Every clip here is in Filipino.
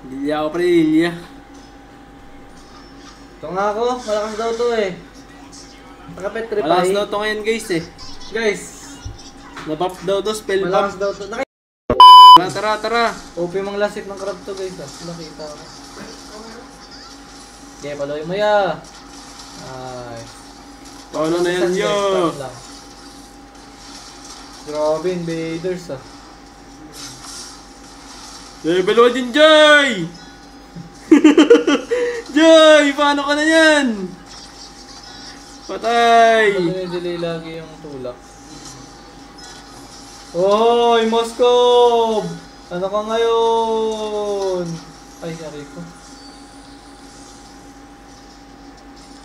Lilya ako pre, Lilya. Ito nga ako, malakas daw to eh. Nakapetrify. Malakas daw to ngayon guys eh. Guys, Nabuff daw to, spell malakas buff. daw to. Tara. OP mang lasik ng crab to guys ah. Nakita ko. Okay, paloy mo ya. Ay. Paano na yan yo? Grabe, invaders ah. Level 1 din, Joy! Joy! Paano ka na yan? Patay! Pag-delay lagi yung tulak. Hoy, Moskov! Ano ka ngayon? Ay, yari ko.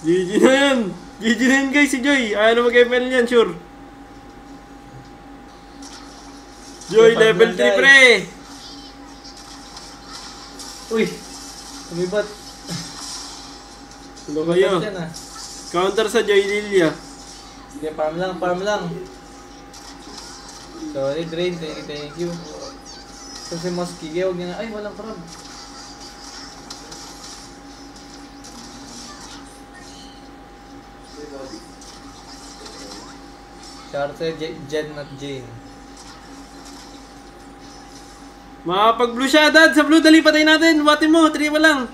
GG na yan! GG na yan guys si Joy! Ayaw na mag-ML yan, sure! Joy, level 3 pre! Uy! Lumibat. Ano kayo? Counter sa Joy Lilya. Sige, farm lang. Sorry, Drain. Thank you. So si Moskige, huwag niya na. Ay, walang crab. Sharte, Jen not Jane. Makapag-blue siya, Dad! Sa blue, dali patay natin! Wati mo, 3 pa lang!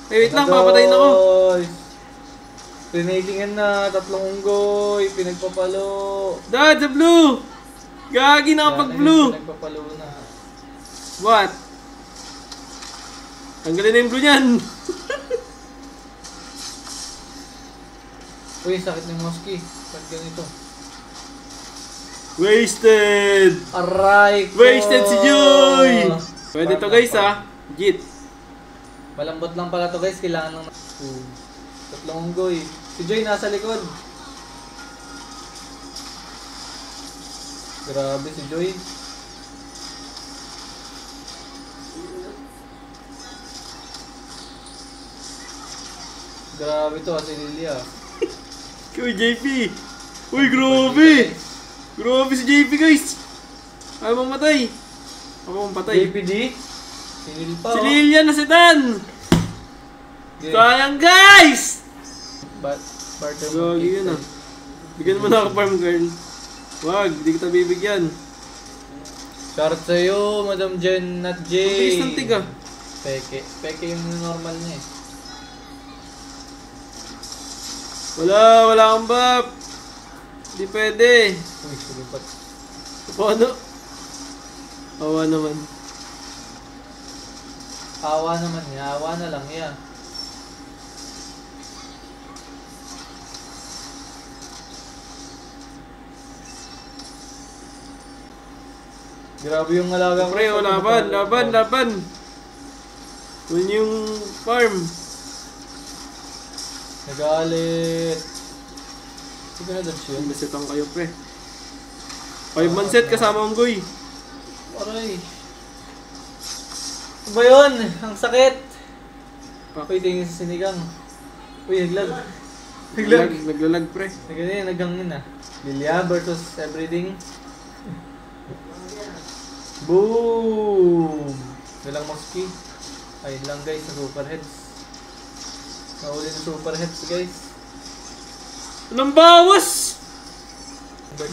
Wait lang, papatayin ako! Pinatingan na, 3 unggoy, pinagpapalo. Dad, sa blue! Gagi, nakapag-blue! Pinagpapalo na. What? Tanggalin na yung blue niyan! Uy, sakit ng Moski. Ba't ganito? Wasted! Aray ko! Wasted si Joy! Pwede to guys ha. Jit. Malambot lang pala to guys. Kailangan lang 3 unggoy. Si Joy nasa likod. Grabe si Joy. Grabe to si Lilia. Uy, JP! Uy, grabe! Grabe si JP guys! Ayaw mamatay! Ako mamatay. JPD? Sinil pa Si Lilya na si Dan! Okay. Sayang guys! Barter Gagi yun ah. Bigyan mo na ako farm girl. Wag, di kita bibigyan. Shout sa'yo, Madam Jen not J. Mabilis ng tiga. Peke yung normal niya eh. Wala kang buff. Di pwede. Uy, sulipat. Paano? Awa naman. Awa naman niya, awa na lang yan. Grabe yung alaga ko. Pre, laban. Yun yung farm. Nagalit. Sige na doon siya. Masetang kayo pre. 5-man set kasama ang goy. Aray. Ano ba yun? Ang sakit. Uy, tingin sa sinigang. Uy, naglag. Naglalag pre. Nagangin ah. Lilia versus everything. Boom! Walang Moski. Ayun lang guys, sa superheads. Nahuli na superheads guys. Anong bawas?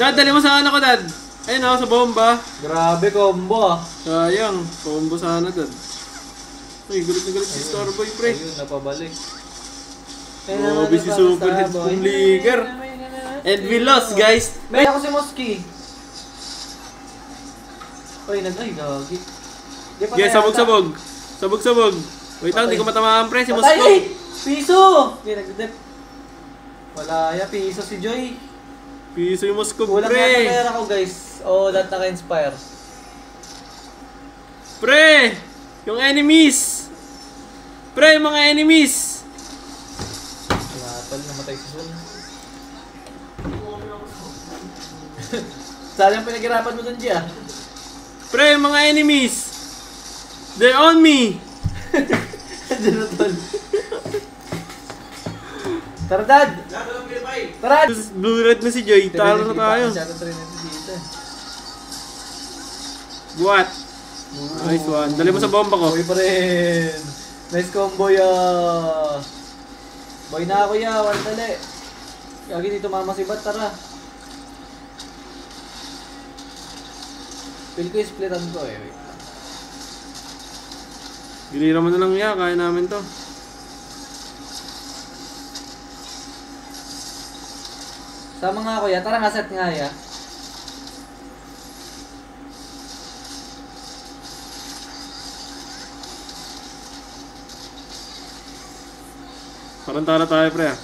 Dad, dali mo sa ano ko, Dad. Ayun ako sa bomba. Grabe combo ah. Sayang, combo sana, Dad. Uy, galit na galit si Starboy, pre. Ayun, napabalik. Grabe si Superheads kung leaker. And we lost, guys. May ako si Moski. Uy, ay, gagi. Okay, sabog. Sabog. Wait lang, di ko matamaan, pre. Si Patay! Moscow. Piso! Okay, nag-dep. Wala ya, piso si Joy. Piso yung Moscow, Kulang pre. yata pera ko guys. O, lahat naka-inspire. Pre! Yung enemies! Pre, yung mga enemies! Latal, namatay si Sol. Sayang pinaghirapan mo dun, Gia. Pre, yung mga enemies! They're on me! Diyan na, Tol. Tara, Dad! Tara! Blue red na si Joy. Talo na tayo. Masyado Trinity dito. What? Nice one. Dali mo sa bomba ko. Boy pa rin. Nice combo ya. Boy na ako ya. One dali. Lagi dito mama si Bat. Tara. Feel ko yung splitan ko eh. Wait. Ginira mo na lang ya. Kaya namin to. Sama nga ako ya. Tara nga set nga ya. Parang tayo pre ah.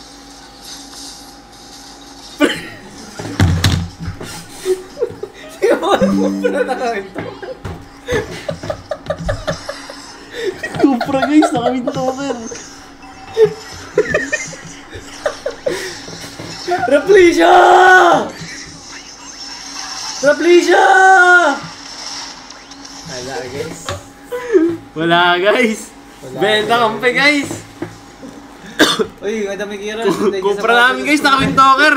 Kupra guys, naka-windtoker. Replesia! Replesia! Wala guys. Wala guys. Benta kampe guys. Uy, madami kira. Kupra namin guys, naka-windtoker.